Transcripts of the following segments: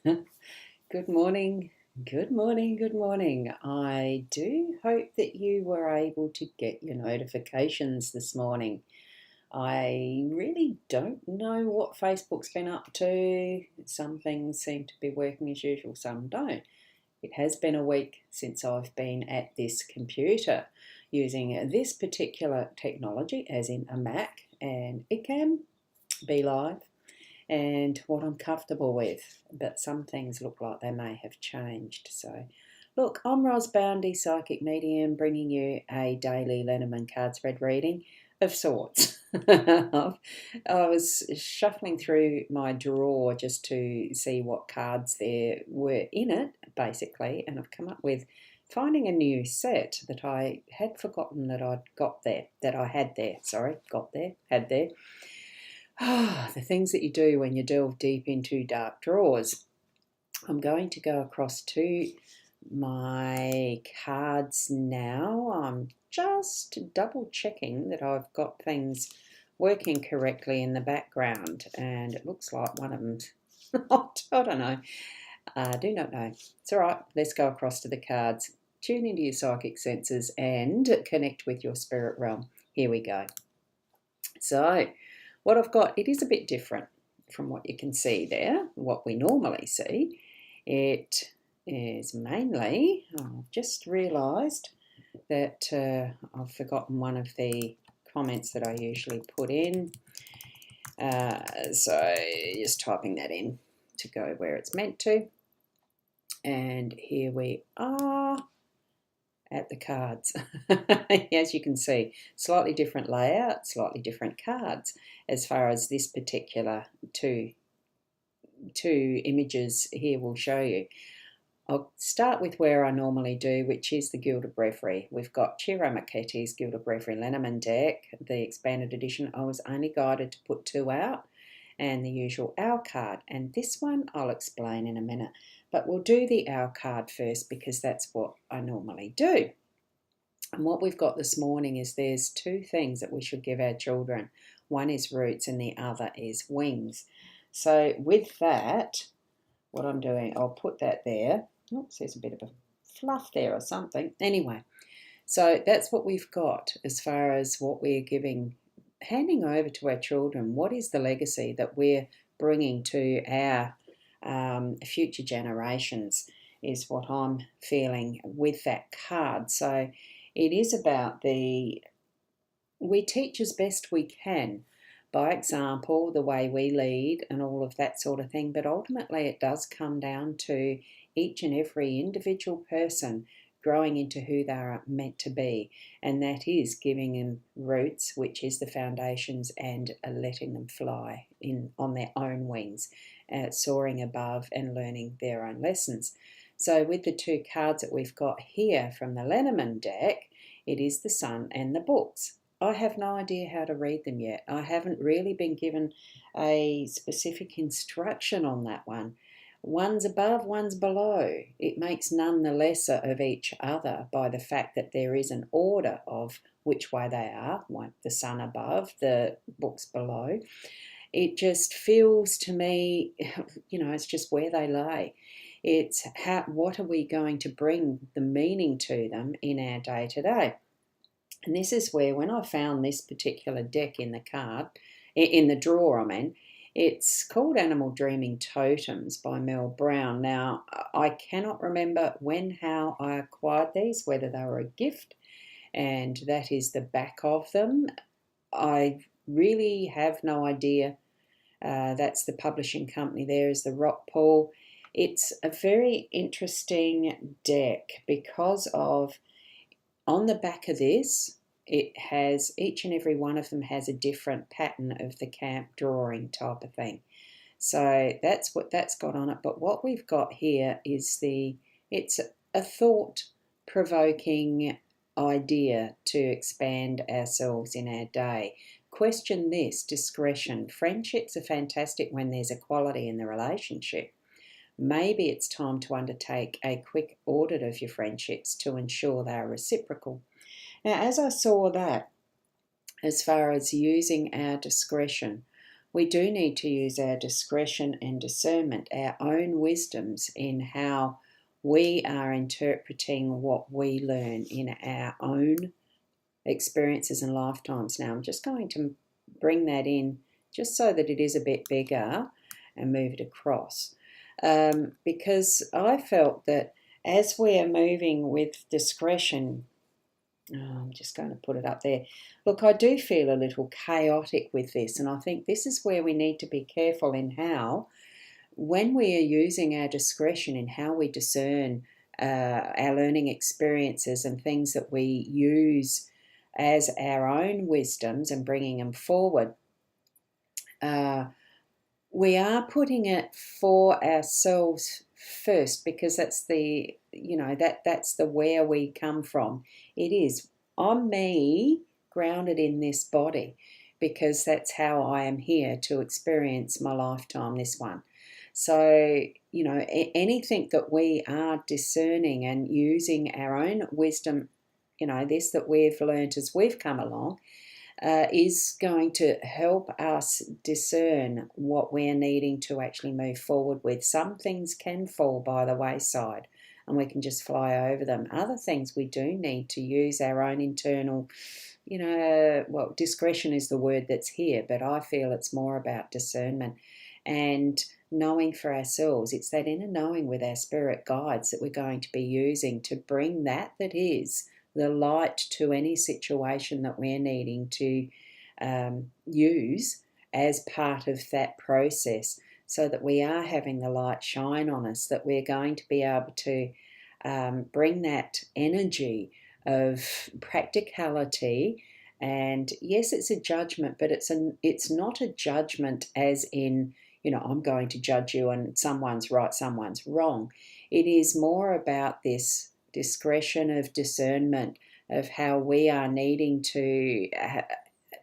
Good morning, good morning, good morning. I do hope that you were able to get your notifications this morning. I really don't know what Facebook's been up to. Some things seem to be working as usual, some don't. It has been a week since I've been at this computer using this particular technology, as in a Mac, and it can be live and what I'm comfortable with, but some things look like they may have changed. So, look, I'm Ros Boundy, Psychic Medium, bringing you a daily Lenormand card spread reading of sorts. I was shuffling through my drawer just to see what cards there were in it, basically, and I've come up with finding a new set that I had forgotten that I'd got there, that I had there, sorry, got there, had there. The things that you do when you delve deep into dark drawers. I'm going to go across to my cards now. I'm just double checking that I've got things working correctly in the background, and it looks like one of them, I don't know, I do not know. It's all right, let's go across to the cards. Tune into your psychic senses and connect with your spirit realm. Here we go. So, what I've got, it is a bit different from what you can see there, what we normally see. It is mainly, I've just realised that I've forgotten one of the comments that I usually put in. So just typing that in to go where it's meant to. And here we are at the cards. As you can see, slightly different layout, slightly different cards as far as this particular two images here will show you. I'll start with where I normally do, which is the Gilded Breviary. We've got Ciro Marchetti's Gilded Breviary Lenormand deck, the expanded edition. I was only guided to put 2 out, and the usual Owl card. And this one I'll explain in a minute. But we'll do the Owl card first because that's what I normally do. And what we've got this morning is there's 2 things that we should give our children. One is roots and the other is wings. So with that, what I'm doing, I'll put that there. Oops, there's a bit of a fluff there or something. Anyway, so that's what we've got as far as what we're giving, handing over to our children. What is the legacy that we're bringing to our future generations is what I'm feeling with that card. So it is about we teach as best we can by example, the way we lead and all of that sort of thing. But ultimately it does come down to each and every individual person growing into who they are meant to be. And that is giving them roots, which is the foundations, and letting them fly on their own wings, soaring above and learning their own lessons. So with the 2 cards that we've got here from the Lenormand deck, it is the Sun and the Books. I have no idea how to read them yet. I haven't really been given a specific instruction on that one. One's above, one's below. It makes none the lesser of each other by the fact that there is an order of which way they are, like the Sun above, the Books below. It just feels to me, it's just where they lay. It's what are we going to bring the meaning to them in our day-to-day. And this is where, when I found this particular deck in the drawer, it's called Animal Dreaming Totems by Mel Brown. Now, I cannot remember when, how I acquired these, whether they were a gift, and that is the back of them. I really have no idea. That's the publishing company. There is the Rock Pool. It's a very interesting deck because of, on the back of this, it has, each and every one of them has a different pattern of the camp drawing type of thing. So that's what that's got on it. But what we've got here is it's a thought-provoking idea to expand ourselves in our day. Question this: discretion. Friendships are fantastic when there's equality in the relationship. Maybe it's time to undertake a quick audit of your friendships to ensure they are reciprocal. Now, as I saw that, as far as using our discretion, we do need to use our discretion and discernment, our own wisdoms in how we are interpreting what we learn in our own experiences and lifetimes. Now, I'm just going to bring that in just so that it is a bit bigger and move it across. Because I felt that as we are moving with discretion, I'm just going to put it up there. Look, I do feel a little chaotic with this, and I think this is where we need to be careful in how, when we are using our discretion in how we discern our learning experiences and things that we use as our own wisdoms and bringing them forward, we are putting it for ourselves first, because that's the, that's the where we come from. It is, I'm me grounded in this body, because that's how I am here to experience my lifetime, this one. So, anything that we are discerning and using our own wisdom, this that we've learned as we've come along, is going to help us discern what we're needing to actually move forward with. Some things can fall by the wayside and we can just fly over them. Other things we do need to use our own internal, discretion is the word that's here, but I feel it's more about discernment and knowing for ourselves. It's that inner knowing with our spirit guides that we're going to be using to bring that is the light to any situation that we're needing to use as part of that process, so that we are having the light shine on us, that we're going to be able to bring that energy of practicality. And yes, it's a judgment, but it's not a judgment as in, I'm going to judge you and someone's right, someone's wrong. It is more about this discretion of discernment of how we are needing to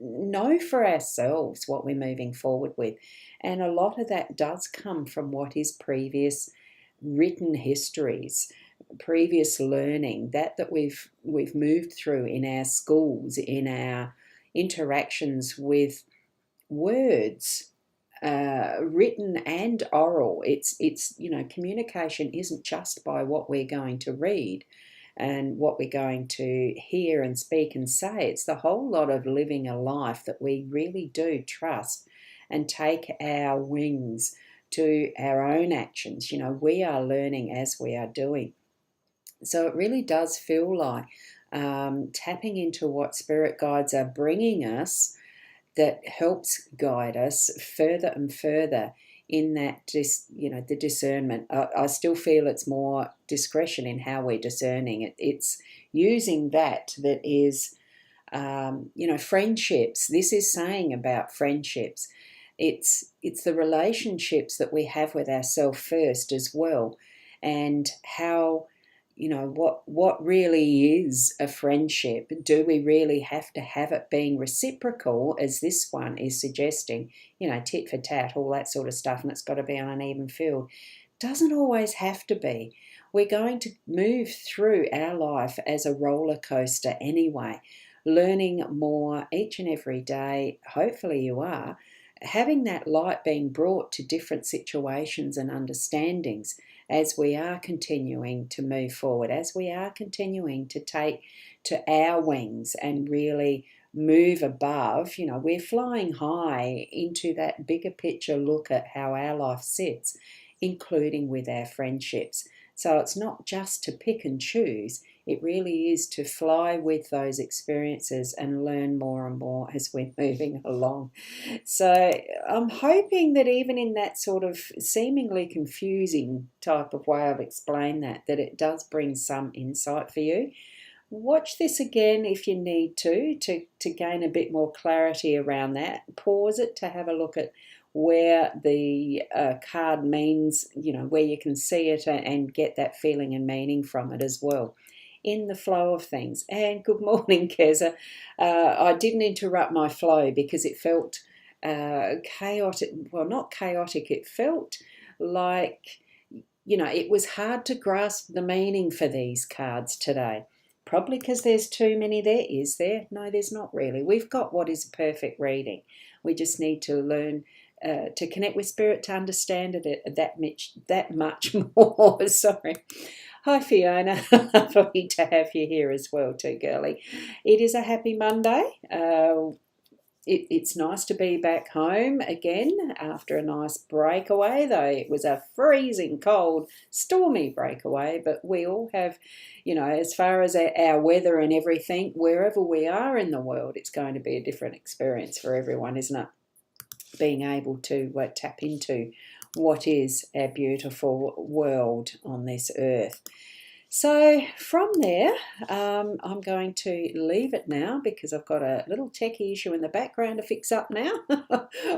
know for ourselves what we're moving forward with. And a lot of that does come from what is previous written histories, previous learning that we've moved through in our schools, in our interactions with words, written and oral. It's communication isn't just by what we're going to read and what we're going to hear and speak and say. It's the whole lot of living a life that we really do trust and take our wings to our own actions. We are learning as we are doing. So it really does feel like tapping into what spirit guides are bringing us, that helps guide us further and further in that, the discernment. I still feel it's more discretion in how we're discerning. It's using that is, friendships. This is saying about friendships. It's the relationships that we have with ourselves first as well, and how, what really is a friendship. Do we really have to have it being reciprocal, as this one is suggesting, tit for tat, all that sort of stuff, and it's got to be on an even field? Doesn't always have to be. We're going to move through our life as a roller coaster anyway, learning more each and every day. Hopefully you are having that light being brought to different situations and understandings as we are continuing to move forward, as we are continuing to take to our wings and really move above. We're flying high into that bigger picture look at how our life sits, including with our friendships. So it's not just to pick and choose. It really is to fly with those experiences and learn more and more as we're moving along. So I'm hoping that even in that sort of seemingly confusing type of way I've explained that it does bring some insight for you. Watch this again if you need to gain a bit more clarity around that. Pause it to have a look at where the card means, where you can see it and get that feeling and meaning from it as well, in the flow of things. And good morning, Keza. I didn't interrupt my flow because it felt chaotic. Well, not chaotic. It felt like, it was hard to grasp the meaning for these cards today. Probably because there's too many there. Is there? No, there's not really. We've got what is a perfect reading. We just need to learn to connect with spirit, to understand it that much more. Sorry. Hi Fiona, lovely to have you here as well too, girlie. It is a happy Monday. It's nice to be back home again after a nice breakaway, though it was a freezing cold, stormy breakaway. But we all have, as far as our weather and everything, wherever we are in the world, it's going to be a different experience for everyone, isn't it? Being able to tap into what is our beautiful world on this earth. So from there, I'm going to leave it now because I've got a little techie issue in the background to fix up now.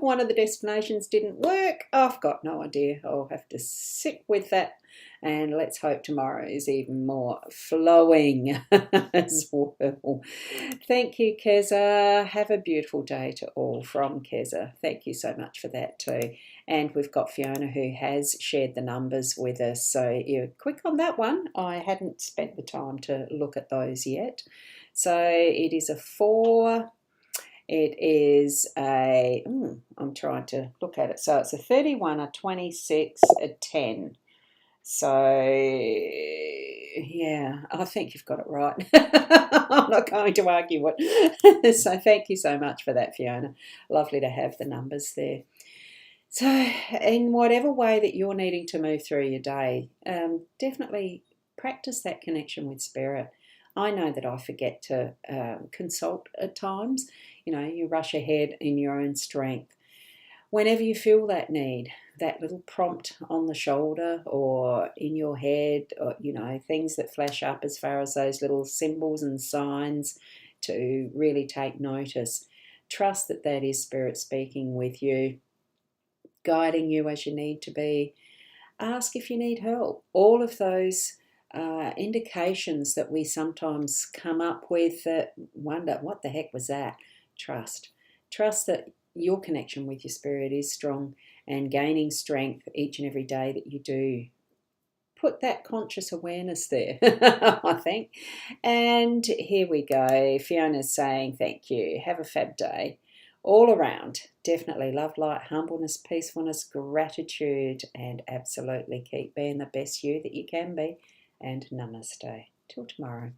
One of the destinations didn't work. I've got no idea. I'll have to sit with that, and let's hope tomorrow is even more flowing as well. Thank you, Keza. Have a beautiful day to all from Keza. Thank you so much for that too. And we've got Fiona who has shared the numbers with us. So you're quick on that one. I hadn't spent the time to look at those yet. So it is a 4. It is a, I'm trying to look at it. So it's a 31, a 26, a 10. So, yeah, I think you've got it right. I'm not going to argue it. So thank you so much for that, Fiona. Lovely to have the numbers there. So in whatever way that you're needing to move through your day, definitely practice that connection with spirit. I know that I forget to consult at times. You rush ahead in your own strength. Whenever you feel that need, that little prompt on the shoulder or in your head, or, things that flash up as far as those little symbols and signs, to really take notice. Trust that that is spirit speaking with you, guiding you as you need to be. Ask if you need help. All of those indications that we sometimes come up with that wonder, what the heck was that? Trust. Trust that your connection with your spirit is strong and gaining strength each and every day that you do. Put that conscious awareness there, I think. And here we go. Fiona's saying thank you. Have a fab day. All around, definitely love, light, humbleness, peacefulness, gratitude, and absolutely keep being the best you that you can be. And namaste. Till tomorrow.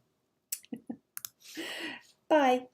Bye.